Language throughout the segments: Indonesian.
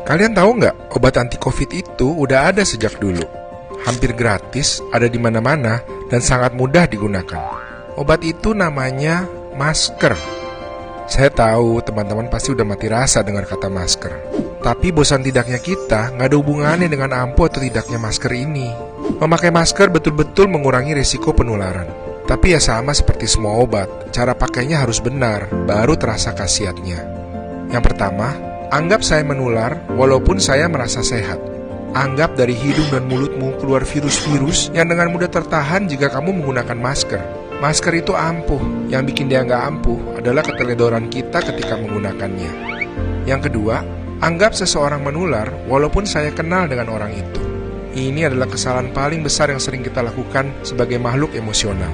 Kalian tahu nggak, obat anti COVID itu udah ada sejak dulu. Hampir gratis, ada di mana-mana, dan sangat mudah digunakan. Obat itu namanya masker. Saya tahu teman-teman pasti udah mati rasa dengar kata masker. Tapi bosan tidaknya kita nggak ada hubungannya dengan ampuh atau tidaknya masker ini. Memakai masker betul-betul mengurangi risiko penularan. Tapi ya sama seperti semua obat, cara pakainya harus benar, baru terasa khasiatnya. Yang pertama, anggap saya menular walaupun saya merasa sehat. Anggap dari hidung dan mulutmu keluar virus-virus yang dengan mudah tertahan jika kamu menggunakan masker. Masker itu ampuh, yang bikin dia nggak ampuh adalah keteledoran kita ketika menggunakannya. Yang kedua, anggap seseorang menular walaupun saya kenal dengan orang itu. Ini adalah kesalahan paling besar yang sering kita lakukan sebagai makhluk emosional.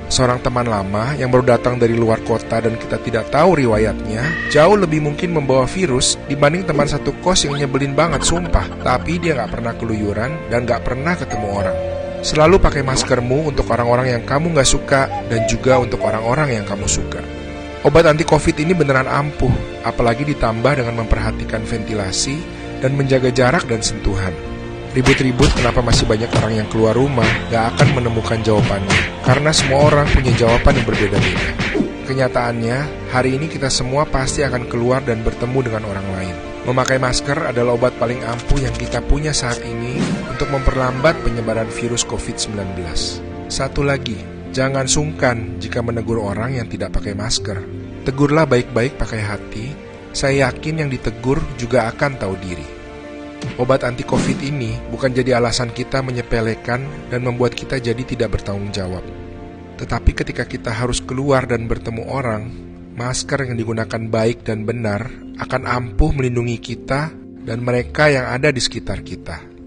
Seorang teman lama yang baru datang dari luar kota dan kita tidak tahu riwayatnya, jauh lebih mungkin membawa virus dibanding teman satu kos yang nyebelin banget sumpah, tapi dia nggak pernah keluyuran dan nggak pernah ketemu orang. Selalu pakai maskermu untuk orang-orang yang kamu nggak suka dan juga untuk orang-orang yang kamu suka. Obat anti COVID ini beneran ampuh, apalagi ditambah dengan memperhatikan ventilasi dan menjaga jarak dan sentuhan. Ribut-ribut kenapa masih banyak orang yang keluar rumah gak akan menemukan jawabannya, karena semua orang punya jawaban yang berbeda-beda. Kenyataannya, hari ini kita semua pasti akan keluar dan bertemu dengan orang lain. Memakai masker adalah obat paling ampuh yang kita punya saat ini untuk memperlambat penyebaran virus COVID-19. Satu lagi, jangan sungkan jika menegur orang yang tidak pakai masker. Tegurlah baik-baik pakai hati, saya yakin yang ditegur juga akan tahu diri. Obat anti COVID ini bukan jadi alasan kita menyepelekan dan membuat kita jadi tidak bertanggung jawab. Tetapi ketika kita harus keluar dan bertemu orang, masker yang digunakan baik dan benar akan ampuh melindungi kita dan mereka yang ada di sekitar kita.